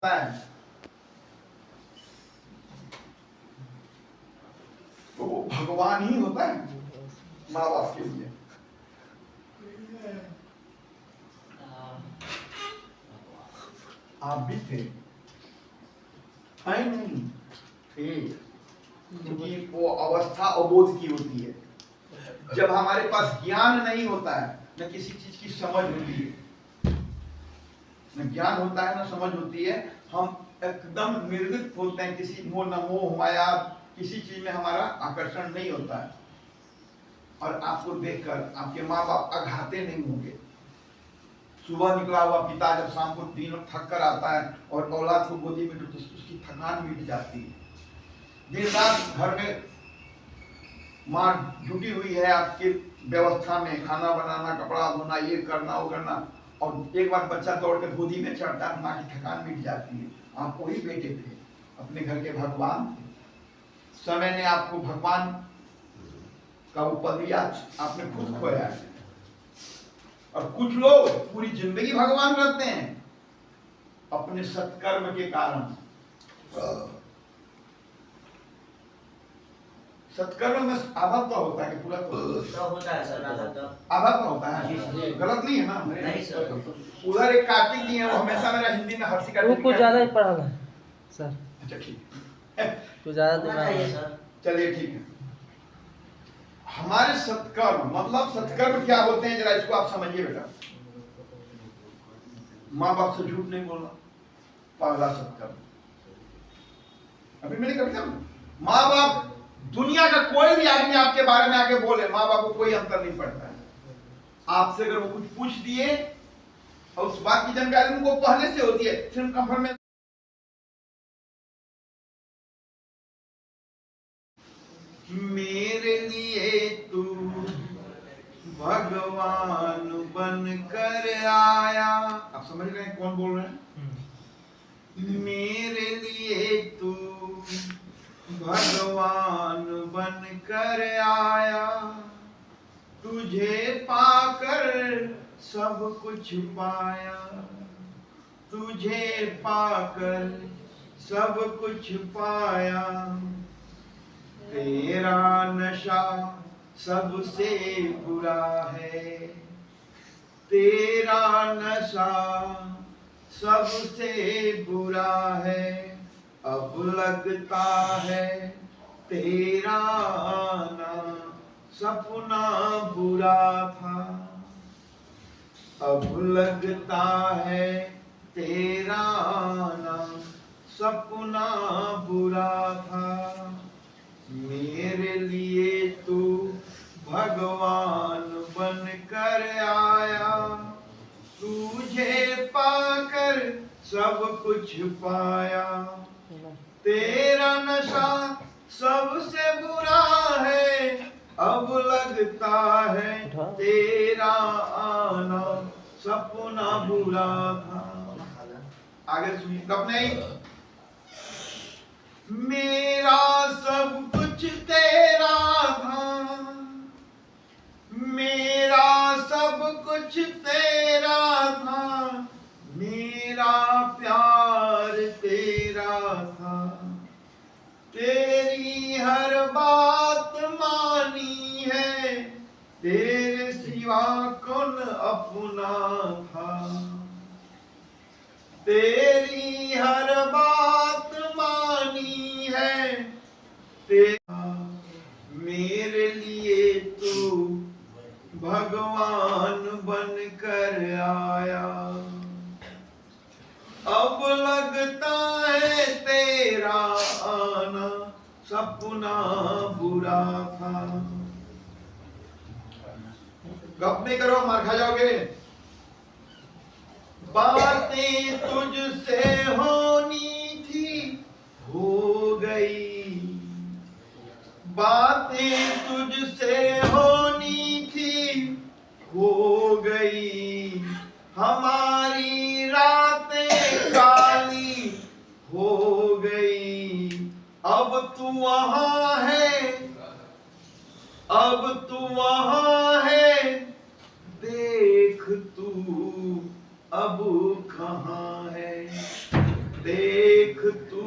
है तो वो भगवान ही होता है माँ बाप के लिए। आप भी थे, नहीं थे, क्योंकि वो अवस्था अबोध की होती है जब हमारे पास ज्ञान नहीं होता है, न किसी चीज की समझ होती है, न ज्ञान होता है न समझ होती है। हम एकदम निर्लिप्त होते हैं, किसी मोह माया किसी चीज में हमारा आकर्षण नहीं होता है। और आपको देखकर आपके माँ बाप अघाते नहीं होंगे। सुबह निकला हुआ पिता जब शाम को दिन थक कर आता है और औलाद को गोदी में तो उसकी थकान मिट जाती है। दिन रात घर में माँ जुटी हुई है आपके व्यवस्था में, खाना बनाना, कपड़ा धोना, ये करना वो करना, और एक बार बच्चा दौड़ कर गोदी में चढ़ता है, माँ की थकान मिट जाती है। आप वही बेटे थे, अपने घर के भगवान थे। समय ने आपको भगवान का उपदिया आपने खुद खोया है। और कुछ लोग पूरी जिंदगी भगवान रहते हैं अपने सत्कर्म के कारण। सत्कर्म में आधा तो होता है कि पूरा तो होता है सर, आधा तो होता है, गलत नहीं है ना? नहीं सर। उधर एक कार्तिक जी है, वो हमेशा मेरा हिंदी में हर्षी वो कुछ ज्यादा ही पढ़ा है सर। अच्छा ठीक है, कुछ ज्यादा होना चाहिए सर। चलिए ठीक है। हमारे सत्कर्म मतलब सत्कर्म क्या होते हैं, जरा इसको आप समझिए बेटा। माँ बाप से झूठ नहीं बोलना, पहला सत्कर्म। अभी मैंने कहा माँ बाप, दुनिया का कोई भी आदमी आपके बारे में आके बोले, माँ बाप को कोई अंतर नहीं पड़ता है। आपसे अगर वो कुछ पूछ दिए और उस बात की जानकारी उनको पहले से होती है, फिर कंफर्म में मेरे लिए तू भगवान बन कर आया। आप समझ रहे हैं कौन बोल रहे हैं? मेरे लिए तू भगवान बन कर आया, तुझे पाकर सब कुछ पाया, तुझे पाकर सब कुछ पाया, तेरा नशा सबसे बुरा है, तेरा नशा सबसे बुरा है, अब लगता है तेरा आना सपना बुरा था, अब लगता है तेरा आना सपना बुरा था, मेरे लिए तू भगवान बन कर आया, तुझे पाकर सब कुछ पाया, तेरा नशा सबसे बुरा है, अब लगता है तेरा आना सपना बुरा था। आगे सुनिए, कब नहीं? मेरा सब कुछ तेरा था, मेरा सब कुछ तेरा था, मेरा प्यार तेरा था, तेरी हर बात मानी है, तेरे सिवा कौन अपना था, तेरी हर बात मानी है, तेरा मेरे लिए तू भगवान बन कर आया, अब लगता है तेरा आना सपना बुरा था। गप नहीं करो, मार खा जाओगे। बातें तुझसे होनी थी हो गई, बातें तुझसे होनी थी हो गई, हमारी रातें काली हो गई, अब तू वहां है, अब तू वहां है, देख तू अब कहां है, देख तू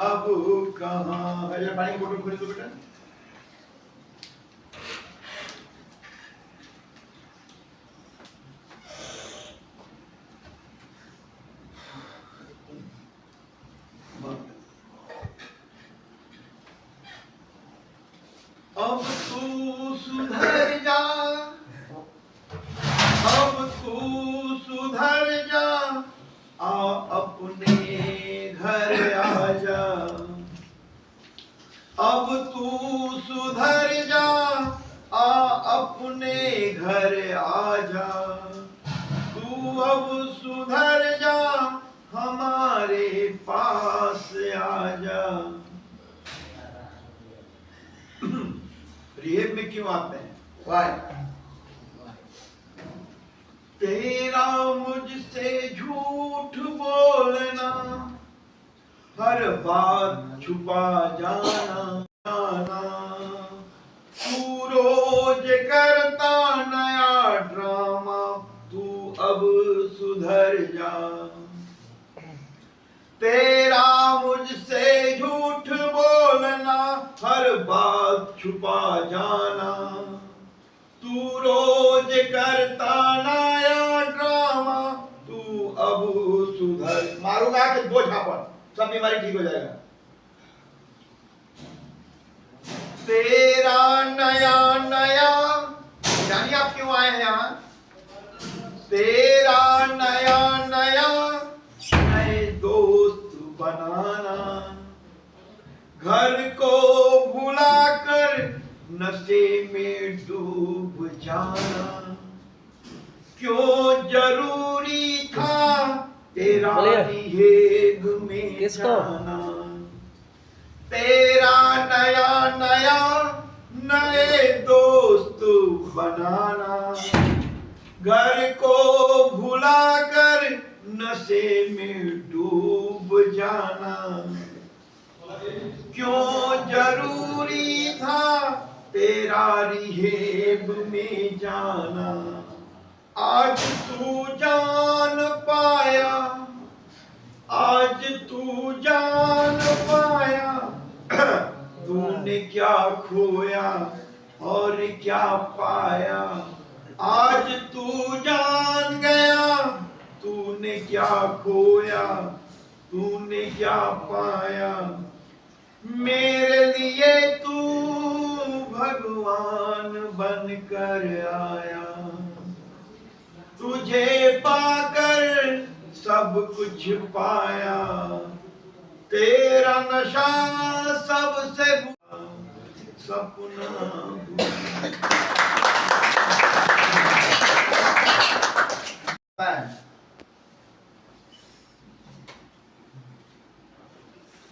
अब कहाँ है। ये पानी की बोतल खोल दो बेटा। अब तू सुधर जा, अब तू सुधर जा, आ अपने घर आ जा। अब तू सुधर जा, आ अपने घर आ जा। तू अब सुधर जा, हमारे पास आ जा। रिहेब में क्यों आते हैं? वाई? तेरा मुझसे झूठ बोलना, हर बात छुपा जाना, तू रोज करता नया ड्रामा, तू अब सुधर जा। तेरा मुझसे झूठ बोलना, हर बात छुपा जाना, तू रोज करता नया ड्रामा, तू अब सुधर। मारूंगा कि बोझा पर सब बीमारी ठीक हो जाएगा। तेरा नया नया, जानिए आप क्यों आए हैं यहाँ? तेरा नया नया नए दोस्त बनाना, घर को भुलाकर नशे में डूब जाना, क्यों जरूरी था तेरा रिहेब में जाना। तेरा नया नया नए दोस्त बनाना, घर को भुलाकर नशे में डूब जाना, क्यों जरूरी था तेरा रिहेब में जाना। आज तू जान पाया, आज तू जान पाया, तूने क्या खोया और क्या पाया। आज तू जान गया, तूने क्या खोया, तूने क्या पाया। मेरे लिए तू भगवान बनकर आया, तुझे पाकर सब कुछ पाया। तेरा नशा सबसे सपना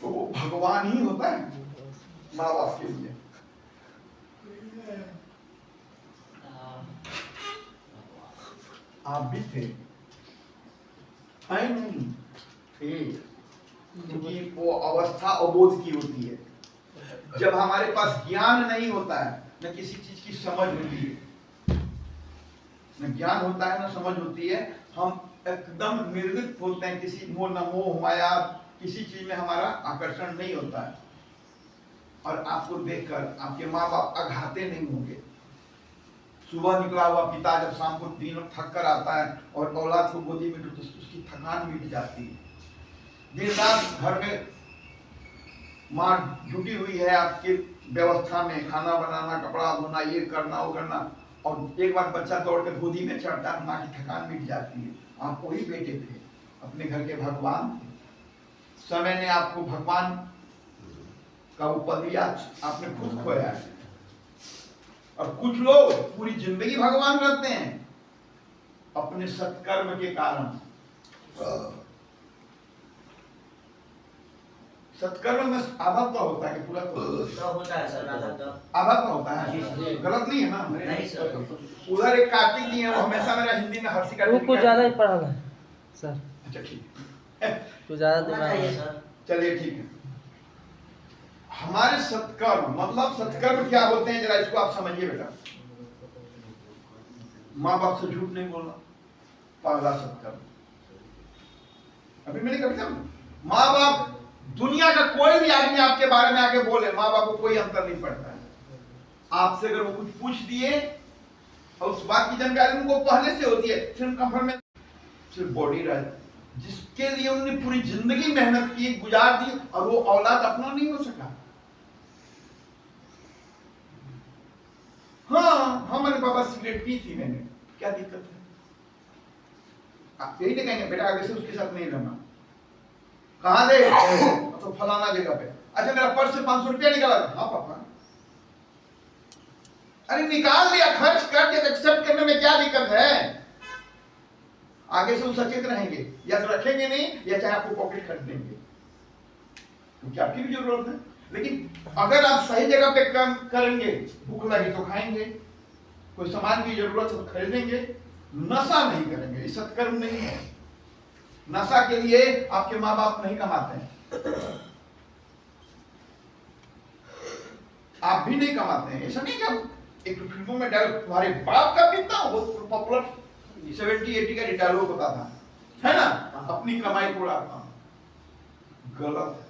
तो वो भगवान ही होता है माँ बाप के लिए। आप भी थे? नहीं थे, क्योंकि वो अवस्था अबोध की होती है। जब हमारे पास ज्ञान नहीं होता है, न किसी चीज की समझ होती है, न ज्ञान होता है न समझ होती है, हम एकदम निर्लिप्त होते हैं। किसी मोह माया किसी चीज में हमारा आकर्षण नहीं होता है। और आपको देखकर आपके माँ बाप अघाते नहीं होंगे। सुबह निकला हुआ पिता जब शाम को दिन थक कर आता है और औलाद को गोदी में तो उसकी थकान मिट जाती है। दिन रात घर में माँ जुटी हुई है आपकी व्यवस्था में, खाना बनाना, कपड़ा धोना, ये करना वो करना, और एक बार बच्चा दौड़ कर गोदी में चढ़ता है, माँ की थकान मिट जाती है। आप वही बेटे थे, अपने घर के भगवान थे। समय ने आपको भगवान का उपाधि आपने खुद खोया है। और कुछ लोग पूरी जिंदगी भगवान रहते हैं अपने सत्कर्म के कारण। सत्कर्म में आधा तो होता है कि पूरा तो होता है सर, आधा तो होता है, गलत नहीं है ना? नहीं सर। उधर एक कार्तिक जी है, वो हमेशा मेरा हिंदी में हर्षी वो कुछ ज्यादा ही पढ़ा है सर। अच्छा ठीक है, कुछ ज्यादा होना दिमाग चाहिए है। सर। चलिए ठीक है। हमारे सत्कर्म मतलब सत्कर्म क्या होते हैं, जरा इसको आप समझिए बेटा। माँ बाप से झूठ नहीं बोलना, पहला सत्कर्म। अभी मैंने कविता माँ बाप, दुनिया का कोई भी आदमी आपके बारे में आके बोले, माँ बाप को कोई अंतर नहीं पड़ता है। आपसे अगर वो कुछ पूछ दिए और उस बात की जानकारी उनको पहले से होती है, सिर्फ कंफर्मेशन, सिर्फ बॉडी राइट, जिसके लिए उन्होंने पूरी जिंदगी मेहनत की, गुजार दी, और वो औलाद अपना नहीं हो सका। हाँ, हमारे पापा सिगरेट पी थी, मैंने क्या दिक्कत है? आप यही नहीं कहेंगे बेटा आगे से उसके साथ नहीं रहना। कहाँ दे? तो फलाना जगह पे। अच्छा, मेरा पर्स से 500 रुपया निकाला। हाँ पापा। अरे निकाल लिया, खर्च कर दिया, एक्सेप्ट करने में क्या दिक्कत है? आगे से वो सचेत रहेंगे, या तो रखेंगे नहीं, या चाहे आपको पॉकेट खरीद देंगे, क्योंकि आपकी भी जरूरत है। लेकिन अगर आप सही जगह पे काम करेंगे, भूख लगी तो खाएंगे, कोई सामान की जरूरत है तो खरीदेंगे, नशा नहीं करेंगे, ये सत्कर्म नहीं है। नशा के लिए आपके माँ बाप नहीं कमाते हैं, आप भी नहीं कमाते हैं। ऐसा नहीं कि आप एक फिल्मों में डायलॉग, तुम्हारे बाप का पीता हो, बहुत पॉपुलर 70-80 का डायलॉग होता था, है ना, अपनी कमाई को उड़ाता हूं, गलत है।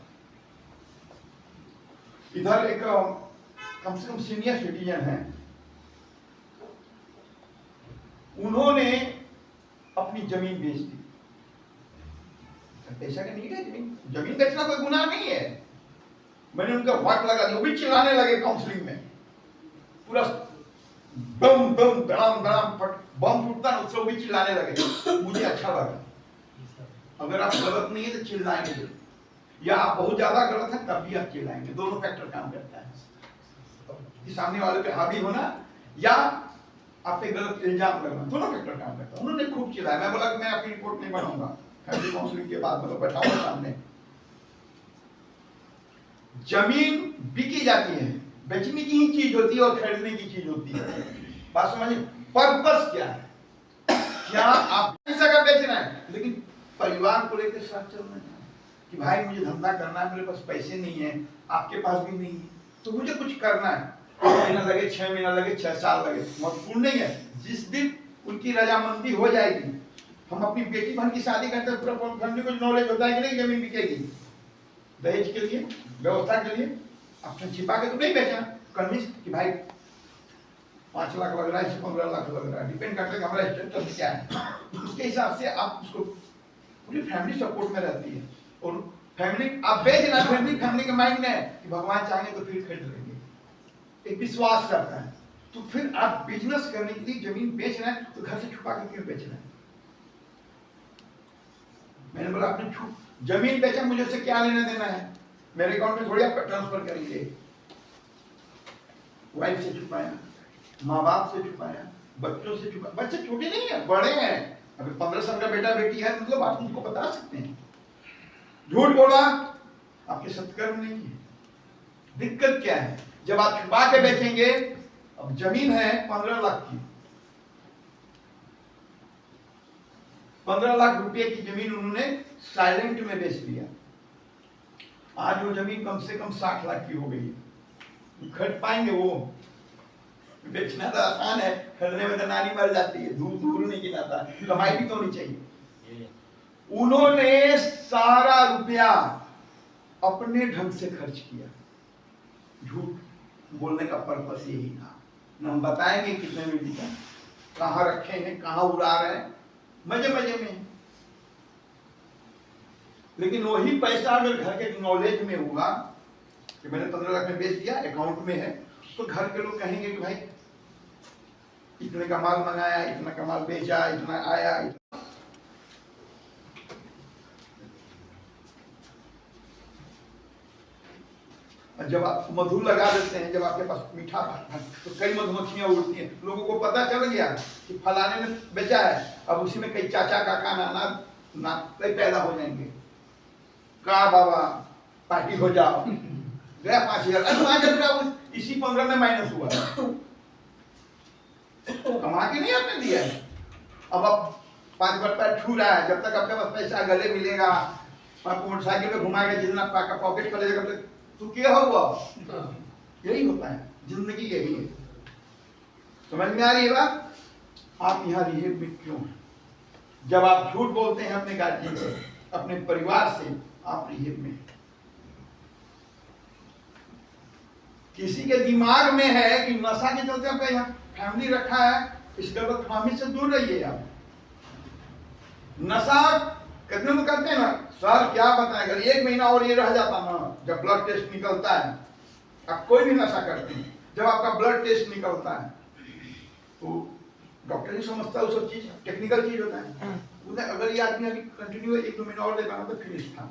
इधर एक कम से कम सीनियर सिटीजन है, उन्होंने अपनी जमीन बेच दी। पैसा का नीड है, जमीन बेचना कोई गुनाह नहीं है। मैंने उनका वाट लगा दिया, वो भी चिल्लाने लगे काउंसलिंग में, पूरा बम बम धड़ाम धड़ाम बम फूटता ना, उससे वो भी चिल्लाने लगे। मुझे अच्छा लगा। अगर आप गलत नहीं है तो चिल्लाएंगे, या आप बहुत ज्यादा गलत है तब भी आप चिल्लाएंगे। दोनों फैक्टर काम करता है, कि सामने वाले पे हावी होना या आप पे गलत इल्जाम लगना, दोनों फैक्टर काम करता है। उन्होंने खूब चिल्लाया, मैं बोला कि मैं आपकी रिपोर्ट नहीं बनाऊंगा, फैमिली काउंसलिंग के बाद मतलब बैठाऊंगा सामने। जमीन बिकी जाती है, बेचने की ही चीज होती है और खरीदने की चीज होती है। बात समझिए, पर्पस क्या है? क्या आप पैसा का बेचना है, लेकिन परिवार को लेकर साथ चलना है कि भाई मुझे धंधा करना है, मेरे पास पैसे नहीं है, आपके पास भी नहीं है, तो मुझे कुछ करना है। 1 महीना लगे, 6 महीना लगे, 6 साल लगे, महत्वपूर्ण नहीं है। जिस दिन उनकी रजामंदी हो जाएगी, हम अपनी बेटी बहन की शादी करते हैं, पूरा फैमिली को नॉलेज होता है कि नहीं जमीन बिकेगी, दहेज के लिए, व्यवस्था के लिए, आपने छिपा के तो नहीं बेचा, कन्विंस कि भाई 5 लाख लग रहा है, 15 लाख लग रहा है, डिपेंड करता है कि हमारा स्टेटस क्या है। उसके हिसाब से आप उसको, पूरी फैमिली सपोर्ट में रहती है। और फैमिली आप बेचना, फैमिली के माइंड में है कि भगवान चाहेंगे तो फिर खरीद लेंगे, एक विश्वास करता है। तो फिर आप बिजनेस करने के लिए जमीन बेच रहे हैं, तो घर से छुपा के क्यों बेच रहे हैं? मैंने बोला आपने जमीन बेचा, मुझे उससे क्या लेना देना है? मेरे अकाउंट में थोड़ी आप ट्रांसफर करेंगे। वाइफ से छुपाया, माँ बाप से छुपाया, बच्चों से छुपाया। बच्चे छोटे नहीं है, बड़े हैं। अगर 15 साल का बेटा बेटी है, मतलब आप उनको बता सकते हैं। झूठ बोला आपके सत्कर्म नहीं है। दिक्कत क्या है? जब आप छुपा के बेचेंगे, अब जमीन है 15 लाख की, 15 लाख रुपए की जमीन उन्होंने साइलेंट में बेच दिया। आज वो जमीन कम से कम 60 लाख की हो गई है। खरीद पाएंगे वो? बेचना तो आसान है, खरीदने में तो नानी मर जाती है, दूर दूर नहीं गिनाता, कमाई भी तो होनी चाहिए। उन्होंने सारा रुपया अपने ढंग से खर्च किया। झूठ बोलने का पर्पस यही था, न हम बताएंगे कितने में बिका, कहाँ रखे हैं, कहाँ उड़ा रहे हैं, मजे मजे में। लेकिन वही पैसा अगर घर के नॉलेज में होगा कि मैंने 15 लाख में बेच दिया, अकाउंट में है, तो घर के लोग कहेंगे कि भाई इतने का माल मंगाया, इतना का माल बेचा, इतना आया, जब आप मधु लगा देते हैं, जब आपके पास मीठा तो कई मधुमक्खियां उड़ती हैं, लोगों को पता चल गया कि फलाने ने बेचा है, अब उसी में कई चाचा काका नाना नाते पैदा हो जाएंगे। कहा बाबा पार्टी हो जाओ, गया 5000, अरे 5000 इसी 15 में माइनस हुआ, कमा के नहीं आपने दिया है। अब आप 5 बार पैर छू रहा है, जब तक आपके पास पैसा गले मिलेगा, आप मोटरसाइकिल पे घुमाएगा, जितना आपका पॉकेट करेगा, तो क्या हुआ? यही होता है, जिंदगी यही है। समझ में आ रही है बात? आप यहाँ रिहेब में क्यों हैं? जब आप झूठ बोलते हैं अपने गार्जियन से, अपने परिवार से, आप बिहेव में। किसी के दिमाग में है कि नशा के चलते आपका यहाँ फैमिली रखा है, इस गलतफहमी से दूर रहिए आप। नशा कितने लोग करते हैं ना, सर क्या बताएं, अगर 1 महीना और ये रह जाता ना, जब ब्लड टेस्ट निकलता है, आप कोई भी नशा करते हैं, जब आपका ब्लड टेस्ट निकलता है तो डॉक्टर ही समझता है वो सब चीज टेक्निकल चीज होता है। उधर अगर ये आदमी अभी कंटिन्यू 1-2 महीना और लेता ना तो फिनिश था,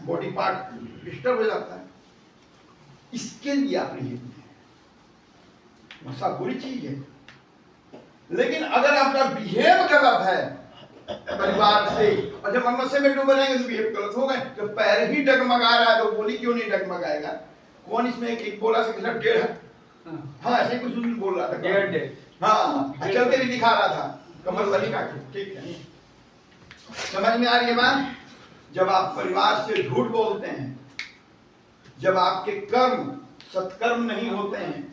बॉडी पार्ट डिस्टर्ब हो जाता है। इसके लिए आप रहिए। नशा बुरी चीज है, लेकिन अगर आपका बिहेव गलत है परिवार से, और जब हम नशे में डूबे रहेंगे तो बिहेव गलत होगा। जब पैर ही डगमगा रहा है तो बोली क्यों नहीं डगमगाएगा? कौन इसमें एक बोला से 1.5, हाँ ऐसे ही कुछ बोल रहा था, 1.5, हाँ चल के भी दिखा रहा था कमर वाली का। ठीक है, समझ में आ रही है बात? जब आप परिवार से झूठ बोलते हैं, जब आपके कर्म सत्कर्म नहीं होते हैं,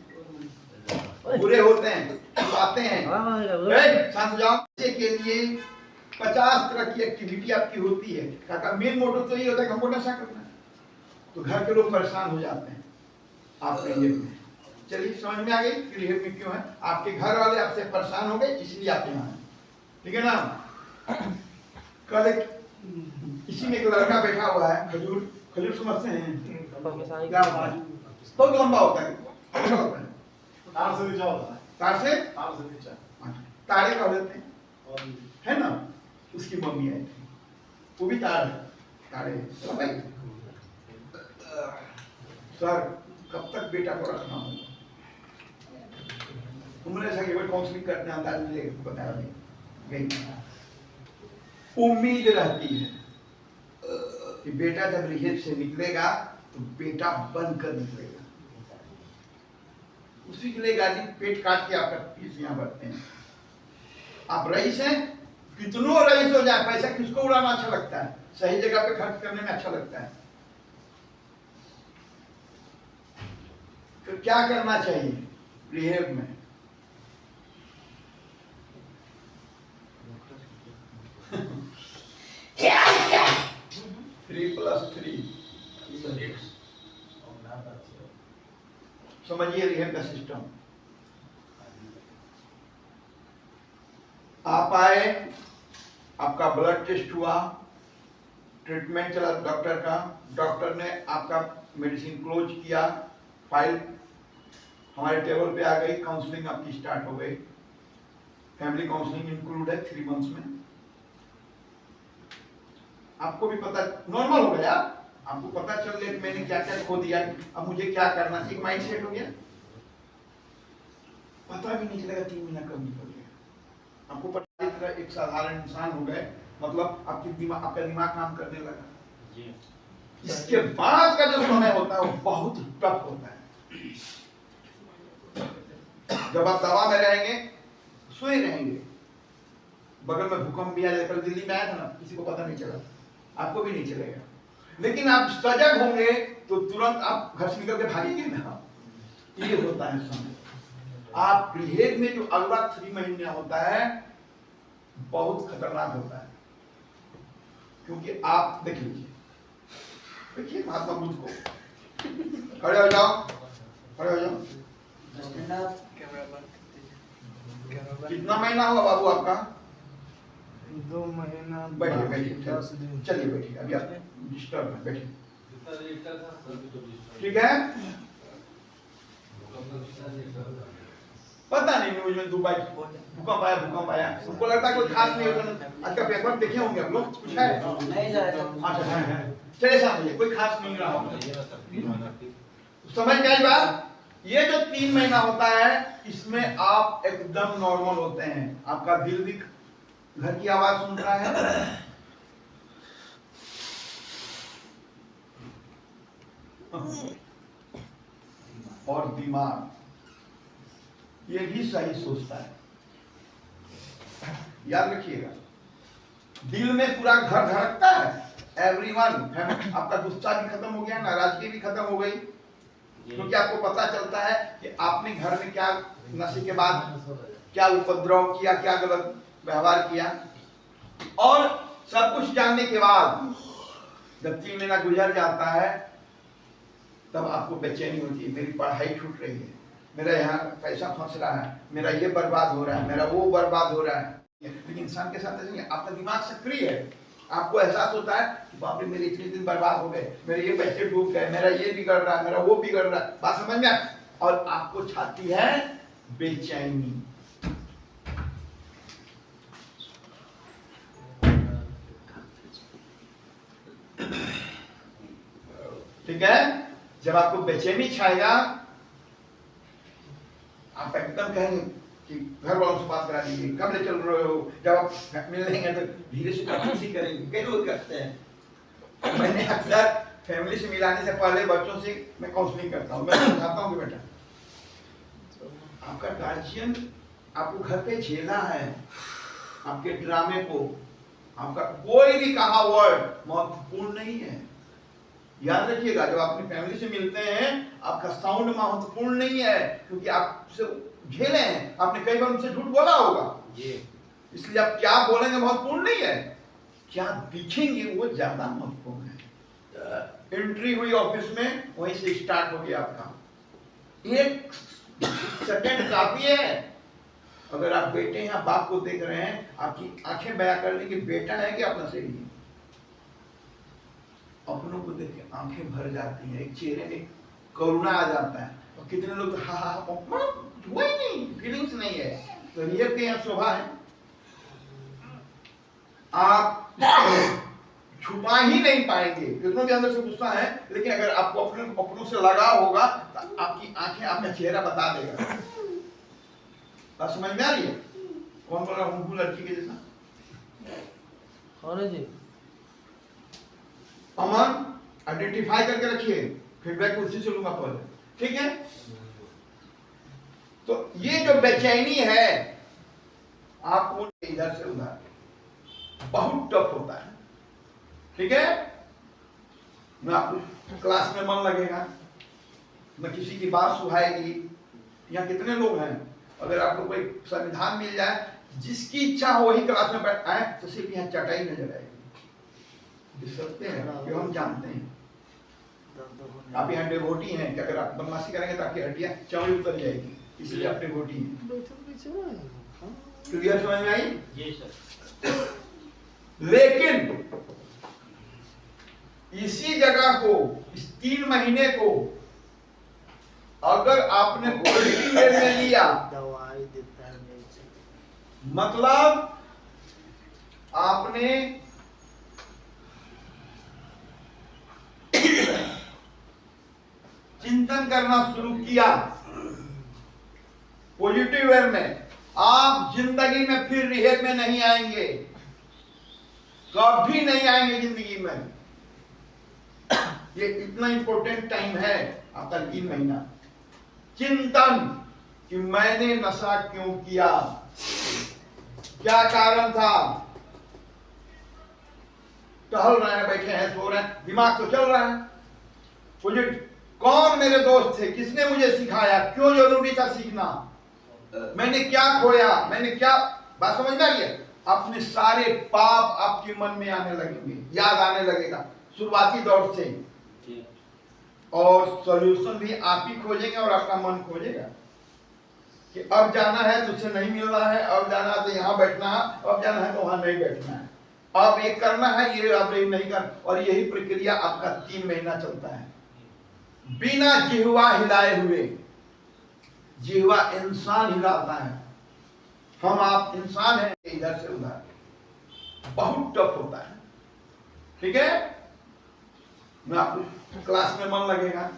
बुरे होते हैं, आते हैं, शांत जाओ। के लिए 50 तरह की एक्टिविटी आपकी होती है, का मेन मोटिव तो ये होता है कि हमको नशा करना है, तो घर के लोग परेशान हो जाते हैं आपके लिए। चलिए समझ में आ गई कि रिहेब में क्यों है? आपके घर वाले आपसे परेशान हो गए इसलिए आप यहाँ हैं, ठीक है ना? कल इसी में एक लड़का बैठा हुआ है, खजूर समझते हैं क्या होता है? बहुत लंबा होता है, तार से नीचा होता है, तार से नीचा, तारे का होते हैं, है ना? उसकी मम्मी आई थी, वो भी तार है, तारे भाई। सर कब तक बेटा को रखना होगा? उन्होंने ऐसा केवल काउंसलिंग करते हैं, अंदाज ले बताया नहीं। उम्मीद रहती है कि बेटा जब रिहेब से निकलेगा तो बेटा बनकर निकलेगा। उसी के लिए गाड़ी पेट काट के आपका फीस यहाँ भरते हैं। आप रईस हैं, कितनों रईस हो जाए, पैसा किसको उड़ाना अच्छा लगता है? सही जगह पे खर्च करने में अच्छा लगता है। तो क्या करना चाहिए रिहेब में? थ्री प्लस 3 समझिए रिहेब का सिस्टम। आप आए, आपका ब्लड टेस्ट हुआ, ट्रीटमेंट चला डॉक्टर का, डॉक्टर ने आपका मेडिसिन क्लोज किया, फाइल हमारे टेबल पे आ गई, काउंसलिंग आपकी स्टार्ट हो गई। फैमिली काउंसलिंग इंक्लूड है 3 मंथ्स में। आपको भी पता नॉर्मल हो गया, आपको पता चल गया कि मैंने क्या क्या खो दिया, अब मुझे क्या करना चाहिए, माइंड सेट हो गया। पता भी नहीं चलेगा 3 महीना कब निकल गया। आपको पता नहीं चला, एक साधारण इंसान हो गए, मतलब आपका दिमाग काम करने लगा। इसके बाद का जो समय होता है वो बहुत टफ होता है। जब आप दवा में रहेंगे, सोए रहेंगे, बगल में भूकंप भी आ जाए, कल दिल्ली में आया था ना, किसी को पता नहीं चला, आपको भी नहीं चलेगा। लेकिन आप सजग होंगे तो तुरंत आप घर से निकल के भागेंगे ना। ये होता है समय। आप रिहेब में जो अगला 3 महीने होता है बहुत खतरनाक होता है, क्योंकि आप देख लीजिए महात्मा बुद्ध को, खड़े हो जाओ, खड़े हो जाओ। कितना महीना हुआ बाबू आपका? 2 महीना। बैठिए बैठिए, चलिए बैठिए, अभी आप डिस्टर्ब है, बैठिए, ठीक है? पता नहीं न्यूज में दुबई भूकंप आया, उनको लगता है कोई खास नहीं होता। आज का पेपर देखे होंगे आप लोग, कुछ है? नहीं जाएगा। अच्छा है, चलिए सामने, कोई खास नहीं रहा होगा। समझ में आई बात? ये जो 3 महीना होता है इसमें आप एकदम नॉर्मल होते हैं, आपका दिल भी घर की आवाज सुन रहा है, और दिमाग ये भी सही सोचता है। याद रखिएगा, दिल में पूरा घर धड़कता है। एवरीवन, आपका गुस्सा भी खत्म हो गया, नाराजगी भी खत्म हो गई, क्योंकि आपको पता चलता है कि आपने घर में क्या नशे के बाद क्या उपद्रव किया, क्या गलत व्यवहार किया। और सब कुछ जानने के बाद जब 3 महीना गुजर जाता है तब आपको बेचैनी होती है, मेरी पढ़ाई छूट रही है, मेरा यहाँ पैसा फंस रहा है, मेरा ये बर्बाद हो रहा है, मेरा वो बर्बाद हो रहा है। लेकिन इंसान के साथ ऐसा नहीं है, आपका दिमाग सक्रिय है, आपको एहसास होता है कि बाप रे मेरे इतने दिन बर्बाद हो गए, मेरे ये पैसे डूब गए, मेरा ये बिगड़ रहा है, मेरा वो बिगड़ रहा है। बात समझ में आए? और आपको छाती है बेचैनी। ठीक है, जब आपको बेचैनी छाएगा आप एकदम कहेंगे कि घर वालों से बात करा दीजिए, कब ले चल रहे हो, जब आप मिलेंगे तो धीरे से काउंसलिंग करेंगे, कई लोग करते हैं। मैंने अक्सर फैमिली से मिलाने से पहले बच्चों से मैं काउंसलिंग करता हूँ, मैं समझाता हूँ कि बेटा आपका गार्जियन आपको घर पे झेला है, आपके ड्रामे को, आपका कोई भी कहा वर्ड महत्वपूर्ण नहीं है। याद रखिएगा, जब अपनी फैमिली से मिलते हैं आपका साउंड महत्वपूर्ण नहीं है, क्योंकि आप उसे झेले हैं, आपने कई बार उनसे झूठ बोला होगा, इसलिए आप क्या बोलेंगे महत्वपूर्ण नहीं है, क्या दिखेंगे वो ज्यादा महत्वपूर्ण है। एंट्री हुई ऑफिस में, वहीं से स्टार्ट हो गया आपका, 1 सेकंड काफी है। अगर आप बेटे या बाप को देख रहे हैं, आपकी आंखें बयां कर देंगे बेटा है कि अपना सही है। अपनों को देख के आंखें भर जाती हैं, एक चेहरे में करुणा आ जाता है। और कितने लोग हुआ ही नहीं, फीलिंग्स नहीं है, तो रियल के यहाँ शोभा है। आप छुपा ही नहीं पाएंगे, कितनों के अंदर से गुस्सा है, लेकिन अगर आपको अपनों से लगाव होगा तो आपकी आंखें आपका चेहरा बता देगा। बात समझ में आ रही है? कौन बोल रहा हूँ लड़की के जैसा? और जी अमन आइडेंटिफाई करके रखिए, फीडबैक उसी से लूंगा पहले, ठीक है? तो ये जो बेचैनी है आपको इधर से उधर बहुत टफ होता है, ठीक है? न आपको क्लास में मन लगेगा, न किसी की बात सुहाएगी। यहाँ कितने लोग हैं, अगर आपको कोई संविधान मिल जाए, जिसकी इच्छा हो वही क्लास में बैठ आए तो सिर्फ यहाँ चटाई नजर आएगी। सकते हैं कि हम जानते हैं आप यहाँ डिवोटी हैं कि अगर आप बदमाशी करेंगे तो आपकी हड्डियां चमड़ी उतर जाएगी, इसलिए आप डिवोटी हैं। क्लियर समझ में आई? जी सर। लेकिन इसी जगह को, इस 3 महीने को अगर आपने पॉजिटिव वे में लिया, दवाई देता है, मतलब आपने चिंतन करना शुरू किया पॉजिटिव वे में, आप जिंदगी में फिर रिहेब में नहीं आएंगे, कभी नहीं आएंगे जिंदगी में। ये इतना इंपॉर्टेंट टाइम है आपका 3 महीना। चिंतन कि मैंने नशा क्यों किया, क्या कारण था। टहल रहे हैं, बैठे हैं, सो रहे हैं, दिमाग तो चल रहा है। कौन मेरे दोस्त थे, किसने मुझे सिखाया, क्यों जरूरी था सीखना, मैंने क्या खोया, मैंने क्या। बात समझ में आ रही है? अपने सारे पाप आपके मन में आने लगेंगे, याद आने लगेगा शुरुआती दौर से, और सॉल्यूशन भी आप ही खोजेंगे और आपका मन खोजेगा कि अब जाना है तो उसे नहीं मिल रहा है, अब जाना है तो यहाँ बैठना है, अब जाना है तो वहां नहीं बैठना है, अब ये करना है, ये अब नहीं कर। और यही प्रक्रिया आपका 3 महीना चलता है बिना जिह्वा हिलाए हुए। जिह्वा इंसान हिलाता है, हम आप इंसान हैं, इधर से उधर बहुत टफ होता है, ठीक है? न आपको क्लास में मन लगेगा,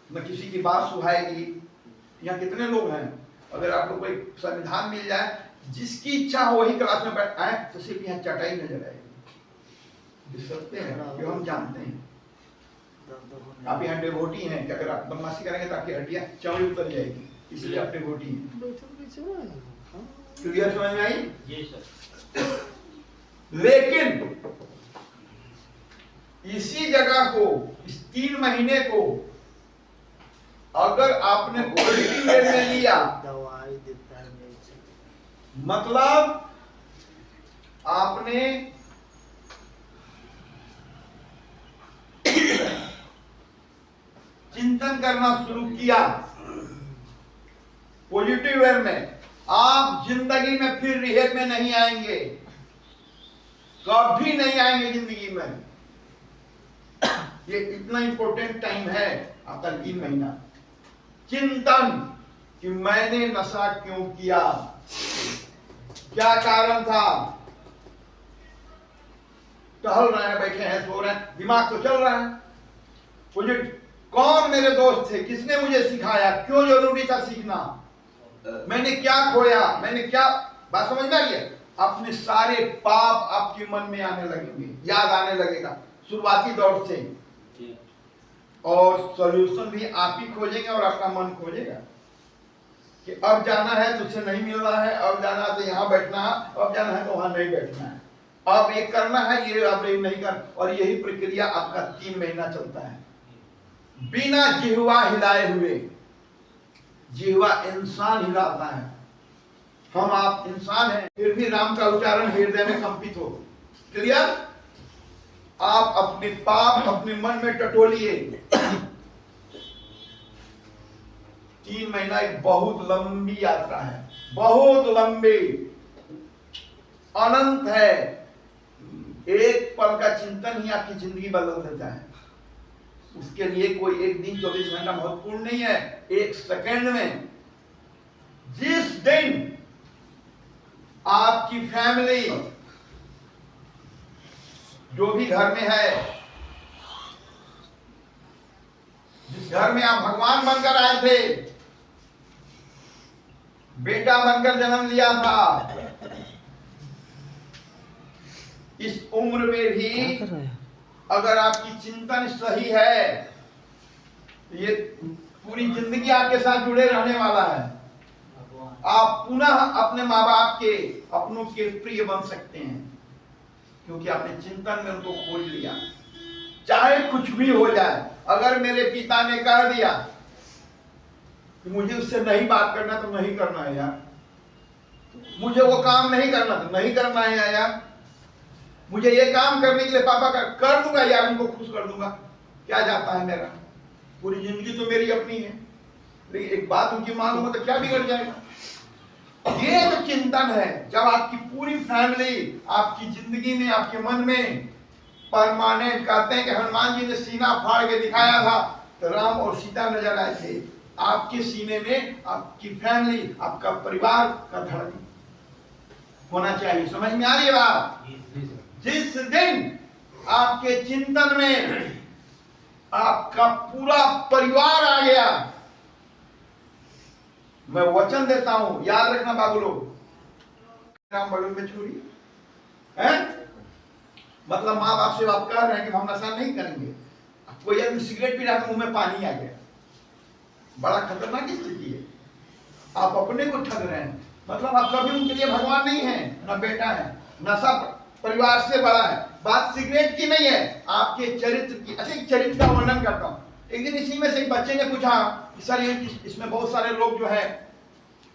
न किसी की बात सुहाएगी। यहाँ कितने लोग हैं, अगर आपको कोई संविधान मिल जाए, जिसकी इच्छा हो वही क्लास में बैठ आए तो सिर्फ यहाँ चटाई नजर आएगी। सकते हैं कि हम जानते हैं आप यहाँ डिवोटी हैं कि अगर आप बदमाशी करेंगे तो आपकी हड्डियां चमड़ी उतर जाएगी, इसलिए आप डिवोटी हैं। क्लियर समझ में आई? जी सर। लेकिन इसी जगह को, इस 3 महीने को अगर आपने पॉजिटिव वे में लिया, दवाई देता है, मतलब आपने चिंतन करना शुरू किया पॉजिटिव वे में, आप जिंदगी में फिर रिहेब में नहीं आएंगे, कभी नहीं आएंगे जिंदगी में। ये इतना इंपॉर्टेंट टाइम है आपका 3 महीना। चिंतन कि मैंने नशा क्यों किया, क्या कारण था। टहल रहे हैं, बैठे हैं, सो रहे हैं, दिमाग तो चल रहा है। मुझे कौन मेरे दोस्त थे, किसने मुझे सिखाया, क्यों जरूरी था सीखना, मैंने क्या खोया, मैंने क्या, बात समझ में आ रही है। अपने सारे पाप आपके मन में आने लगेंगे, याद आने लगेगा शुरुआती दौर से, और सॉल्यूशन भी आप ही खोजेंगे और आपका मन खोजेगा कि अब जाना है तो उससे नहीं मिलना है, अब जाना है तो यहाँ बैठना है, अब जाना है तो वहां नहीं बैठना है, अब ये करना है, ये अब नहीं कर। और यही प्रक्रिया आपका 3 महीना चलता है बिना जिह्वा हिलाए हुए। जिह्वा इंसान हिलाता है, हम आप इंसान हैं, फिर भी राम का उच्चारण हृदय में कंपित हो। क्लियर। आप अपने पाप अपने मन में टटोलिए। 3 महीना एक बहुत लंबी यात्रा है, बहुत लंबी, अनंत है। एक पल का चिंतन ही आपकी जिंदगी बदल देता है। उसके लिए कोई एक दिन 24 घंटा महत्वपूर्ण नहीं है, एक सेकंड में। जिस दिन आपकी फैमिली जो भी घर में है, जिस घर में आप भगवान बनकर आए थे, बेटा बनकर जन्म लिया था, इस उम्र में भी अगर आपकी चिंतन सही है, ये पूरी जिंदगी आपके साथ जुड़े रहने वाला है। आप पुनः अपने माँ बाप के, अपनों के प्रिय बन सकते हैं, क्योंकि आपने चिंतन में उनको खोज लिया। चाहे कुछ भी हो जाए, अगर मेरे पिता ने कह दिया कि मुझे उससे नहीं बात करना तो नहीं करना है यार, मुझे वो काम नहीं करना तो नहीं करना है यार, मुझे ये काम करने के लिए पापा का कर दूंगा यार, उनको खुश कर दूंगा, क्या जाता है मेरा, पूरी जिंदगी तो मेरी अपनी है। लेकिन एक बात उनकी मालूम हो तो क्या बिगड़ जाएगा। ये जो चिंतन है, जब आपकी पूरी फैमिली आपकी जिंदगी में, आपके मन में परमानेंट, कहते हैं कि हनुमान जी ने सीना फाड़ के दिखाया था तो राम और सीता नजर आए थे। आपके सीने में आपकी फैमिली, आपका परिवार का धड़कन होना चाहिए। समझ में आ रही है बात। जिस दिन आपके चिंतन में आपका पूरा परिवार आ गया, मैं वचन देता हूं, याद रखना बाबू लोग, राम बगल में छुरी है, मतलब माँ बाप से आप कह रहे हैं कि हम नशा नहीं करेंगे। कोई आदमी सिगरेट पी रहा है, मुंह में पानी आ गया, बड़ा खतरनाक स्थिति है। आप अपने को ठग रहे हैं, मतलब आप कभी उनके लिए भगवान नहीं है, ना बेटा है। नशा परिवार से बड़ा है। बात सिगरेट की नहीं है, आपके चरित्र की। अच्छा, चरित्र का वर्णन करता हूँ। एक दिन इसी में से एक बच्चे ने पूछा कि सर ये इसमें बहुत सारे लोग जो है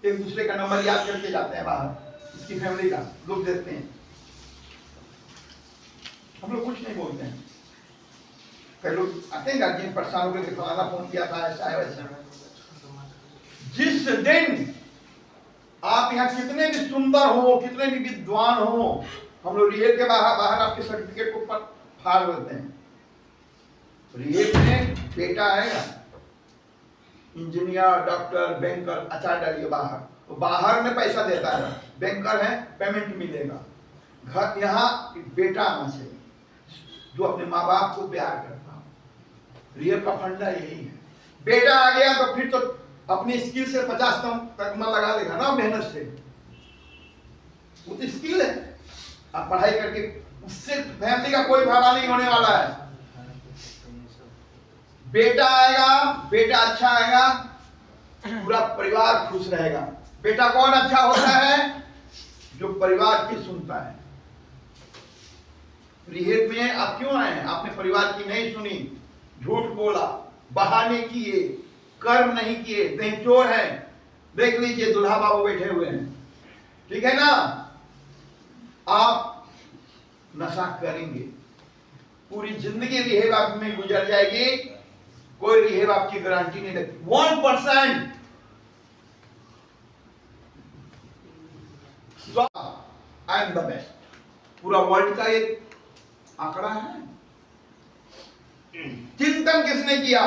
एक दूसरे का नंबर याद करके जाते हैं बाहर, इसकी फैमिली का लोग देखते हैं, हम लोग कुछ नहीं बोलते हैं। कई लोग आते हैं गार्जियन परेशान होकर फलाना फोन किया था, ऐसा है वैसा। जिस दिन आप यहाँ कितने भी सुंदर हो, कितने भी विद्वान हो, हम लोग रिहेब के बाहर आपके सर्टिफिकेट को फाड़ देते हैं। रिहेब में बेटा आएगा, इंजीनियर, डॉक्टर, बैंकर, अचार डालिए बाहर, तो बाहर में पैसा देता है, बैंकर है, पेमेंट मिलेगा। घर यहाँ बेटा आना चाहिए जो अपने माँ बाप को प्यार करता हो। रिहेब का फंडा यही है। बेटा आ गया तो फिर तो अपनी स्किल से 50 तकमा लगा लेगा ना, मेहनत से, वो तो स्किल है। आप पढ़ाई करके, उससे फैमिली का कोई फायदा नहीं होने वाला है। बेटा आएगा, बेटा अच्छा आएगा, पूरा परिवार खुश रहेगा। बेटा कौन अच्छा होता है? जो परिवार की सुनता है। रिहेब में आप क्यों आए हैं? आपने परिवार की नहीं सुनी, झूठ बोला, बहाने किए, कर्म नहीं किए, बेचोर है। देख लीजिए दुल्हा बाबू बैठे हुए हैं, ठीक है ना। आप नशा करेंगे, पूरी जिंदगी रिहेब में गुजर जाएगी। कोई रिहेब आपकी गारंटी नहीं देती। 1% आई एम द बेस्ट, पूरा वर्ल्ड का एक आंकड़ा है। चिंतन किसने किया?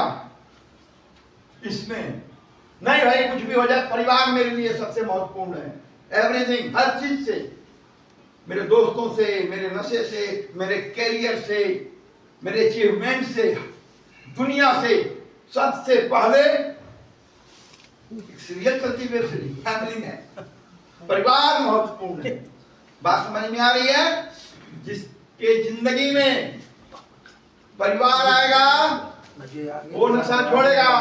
इसने। नहीं भाई कुछ भी हो जाए, परिवार मेरे लिए सबसे महत्वपूर्ण है। एवरीथिंग, हर चीज से, मेरे दोस्तों से, मेरे नशे से, मेरे कैरियर से, मेरे अचीवमेंट से, दुनिया से, सबसे पहले सीरियल चलती वेब सीरीज फैमिली में परिवार महत्वपूर्ण है। बात समझ में आ रही है? जिसके जिंदगी में परिवार आएगा वो नशा छोड़ेगा,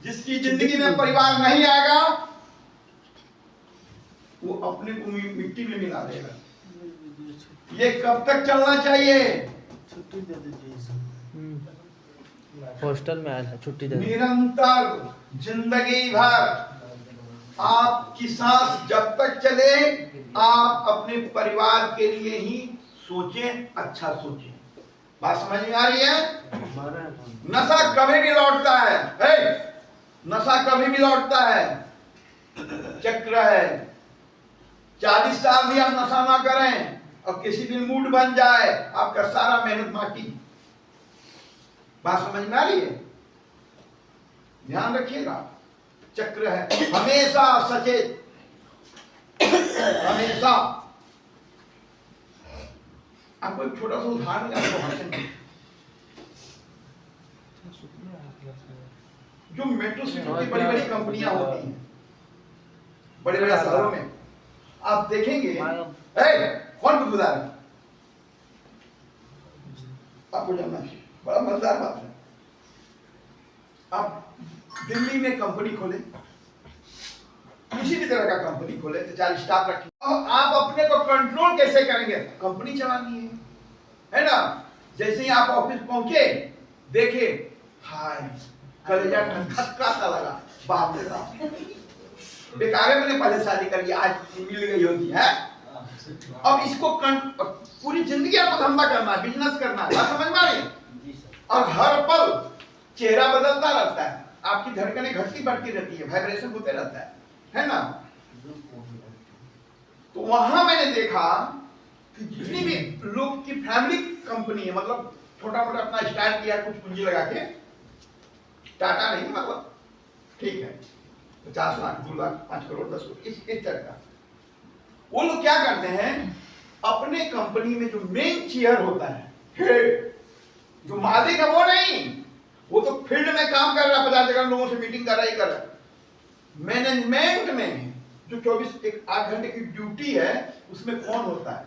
जिसकी जिंदगी में परिवार नहीं आएगा वो अपने को मिट्टी में मिला देगा। ये कब तक चलना चाहिए? छुट्टी दे दीजिए। हॉस्टल में आया था, छुट्टी दे दीजिए। निरंतर जिंदगी भर आपकी सांस जब तक चले आप अपने परिवार के लिए ही सोचें, अच्छा सोचें। बात समझ में आ रही है? नशा कभी भी लौटता है, नशा कभी भी लौटता है, चक्र है। 40 साल भी आप नशा ना करें और किसी दिन मूड बन जाए, आपका सारा मेहनत माटी। बात समझ में आ रही है? ध्यान रखिएगा, चक्र है। हमेशा सचेत, हमेशा। आपको एक छोटा सा उदाहरण आपको जो मेट्रो सिटी की बड़ी बड़ी कंपनियां होती हैं बड़े बड़े शहरों में, आप देखेंगे कौन बुझदार है आपको जानना चाहिए, बड़ा मजेदार बात है। आप दिल्ली में कंपनी खोले, किसी भी तरह का कंपनी खोले तो 4 स्टाफ रखें, अब आप अपने को कंट्रोल कैसे करेंगे? कंपनी चलानी है ना? जैसे ही आप ऑफिस पहुंचे देखे, हाय कलेजा धक्का सा लगा, बाप रे बाप, बेकार है, मैंने पहले शादी कर लिया, आज मिल गई होती है। अब इसको पूरी जिंदगी आपको धंधा करना है, बिजनेस करना है, समझ में आ रही है? और हर पल चेहरा बदलता रहता है, आपकी धड़कनें घटती बढ़ती रहती है, वाइब्रेशन होते रहता है ना? तो वहां मैंने देखा कि जितनी भी लोग की फैमिली कंपनी है, मतलब छोटा मोटा अपना स्टार्ट किया कुछ पूंजी लगा के, टाटा नहीं मतलब ठीक है 50 लाख 2 लाख 5 करोड़ 10 करोड़ इस तरह का, वो लोग क्या करते हैं अपने कंपनी में जो मेन चेयर होता है, हेड, जो मालिक है वो नहीं, वो तो फील्ड में काम कर रहा है, 50 जगह लोगों से मीटिंग कर रहा ही कर रहा है। मैनेजमेंट में जो 8 घंटे की ड्यूटी है उसमें कौन होता है?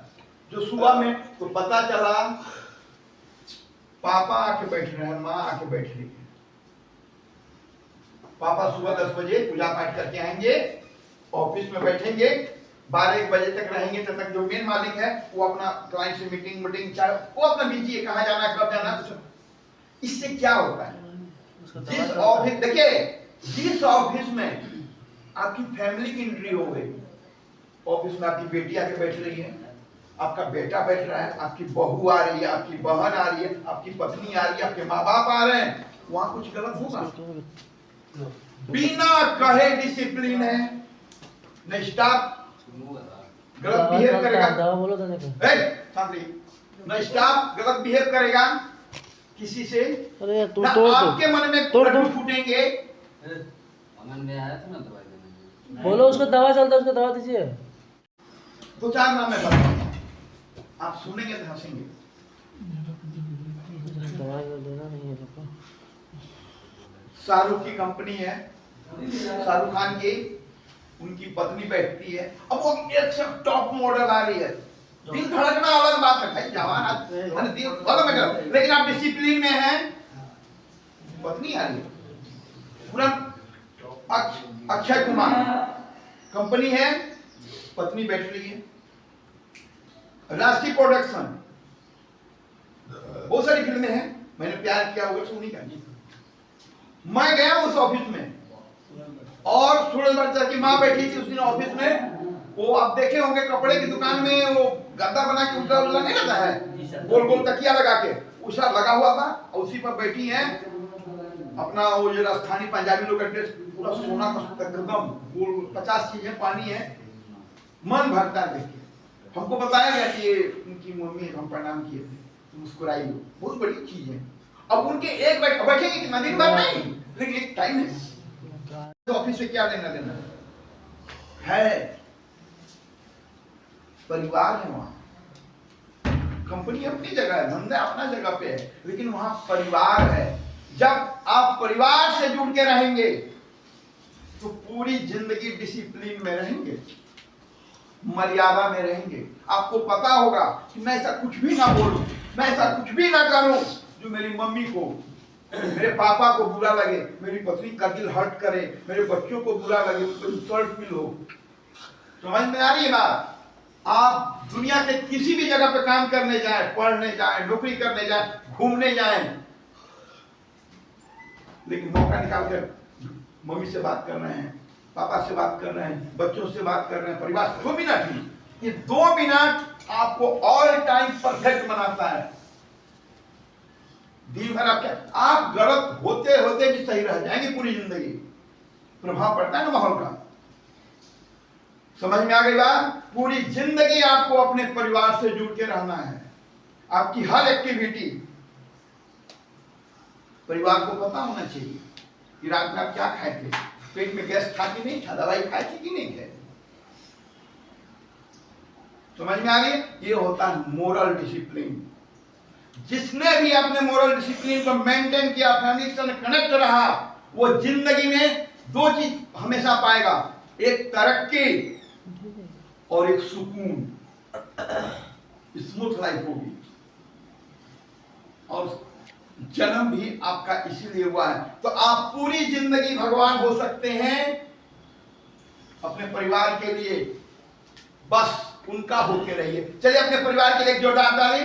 जो सुबह में तो पता चला पापा आके बैठ रहे हैं, माँ आके बैठ रही है, पापा सुबह 10 बजे पूजा पाठ करके आएंगे, ऑफिस में बैठेंगे, 12-1 बजे तक रहेंगे, तब तक जो मेन मालिक है वो अपना क्लाइंट से मीटिंग चाहे वो अपना बिजी है, कहाँ जाना है कब जाना है। इससे क्या होता है? जिस ऑफिस, देखिए जिस ऑफिस में आपकी फैमिली की एंट्री हो गई, ऑफिस में आपकी बेटी आके बैठ रही है, आपका बेटा बैठ रहा है, आपकी बहू आ रही है, आपकी बहन आ रही है, आपकी पत्नी आ रही है, आपके माँ बाप आ रहे हैं, वहां कुछ गलत होगा? बिना कहे डिसिप्लिन है, न स्टाफ गलत बिहेव करेगा, न स्टाफ गलत बिहेव करेगा किसी से, अरे तू आपके मन में लड्डू फूटेंगे। अमन में आया था ना दवाई देने, बोलो उसको दवा चलता है, उसको दवा दीजिए। 2-4 नाम मैं बताऊंगा, आप सुनेंगे तो हंसेंगे। दवा देना नहीं है तो शाहरुख की कंपनी है, शाहरुख खान की उनकी पत्नी बैठती है, अब वो एक से टॉप मॉडल आ रही है, दिल धड़कना अलग बात है भाई, जवान आदमी दिल अलग है, लेकिन आप डिसिप्लिन में हैं, पत्नी आ रही है पूरा अक्षय कुमार कंपनी है, पत्नी बैठ रही है, राष्ट्रीय प्रोडक्शन, बहुत सारी फिल्में हैं, मैंने प्यार किया होगा सुनी का। मैं गया उस ऑफिस में और सूरज बच्चा की माँ बैठी थी उस दिन ऑफिस में, वो आप देखे होंगे कपड़े की दुकान में वो गद्दा बना के उल्टा उल्टा नहीं रहता है, गोल गोल तकिया लगा के उषा लगा हुआ था और उसी पर बैठी है अपना वो जो राजस्थानी पंजाबी लोग का ड्रेस पूरा सोना का एकदम गोल 50 चीजें पानी है, मन भरता है देख के। हमको बताया गया कि ये उनकी मम्मी, हम प्रणाम किए थे, मुस्कुराई लो, बहुत बड़ी चीज है। अब उनके एक बैठेंगे कितना दिन बाद नहीं, लेकिन एक टाइम है। तो ऑफिस से क्या लेना देना है, परिवार है वहां। कंपनी अपनी जगह है, धंधा अपना जगह पे है, लेकिन वहां परिवार है। जब आप परिवार से जुड़ के रहेंगे तो पूरी जिंदगी डिसिप्लिन में रहेंगे, मर्यादा में रहेंगे। आपको पता होगा कि मैं ऐसा कुछ भी ना बोलूं, मैं ऐसा कुछ भी ना करूं जो मेरी मम्मी को, मेरे पापा को बुरा लगे, मेरी पत्नी का दिल हर्ट करे, मेरे बच्चों को बुरा लगे, उनको इंसल्ट फील हो। समझ में आ रही है बात? आप दुनिया के किसी भी जगह पे काम करने जाएं, पढ़ने जाएं, नौकरी करने जाएं, घूमने जाएं, लेकिन मौका निकाल कर मम्मी से बात कर रहे हैं, पापा से बात कर रहे हैं, बच्चों से बात कर रहे हैं, परिवार से 2 मिनट ही, ये 2 मिनट आपको ऑल टाइम परफेक्ट बनाता है। दिन भर आप गलत होते होते भी सही रह जाएंगे, पूरी जिंदगी प्रभाव पड़ता है ना माहौल का। समझ में आ गई बात? पूरी जिंदगी आपको अपने परिवार से जुड़ के रहना है। आपकी हर एक्टिविटी परिवार को पता होना चाहिए कि रात में आप क्या खाए थे, पेट में गैस था कि नहीं था, दवाई खाई थी कि नहीं खाई। समझ में आ गई? ये होता है मोरल डिसिप्लिन। जिसने भी अपने मोरल डिसिप्लिन को मेंटेन किया, फैमिली से कनेक्ट रहा, वो जिंदगी में 2 चीज हमेशा पाएगा, एक तरक्की और एक सुकून, स्मूथ लाइफ होगी। और जन्म भी आपका इसीलिए हुआ है। तो आप पूरी जिंदगी भगवान हो सकते हैं अपने परिवार के लिए, बस उनका होके रहिए। चलिए अपने परिवार के लिए एक जोरदार ताली।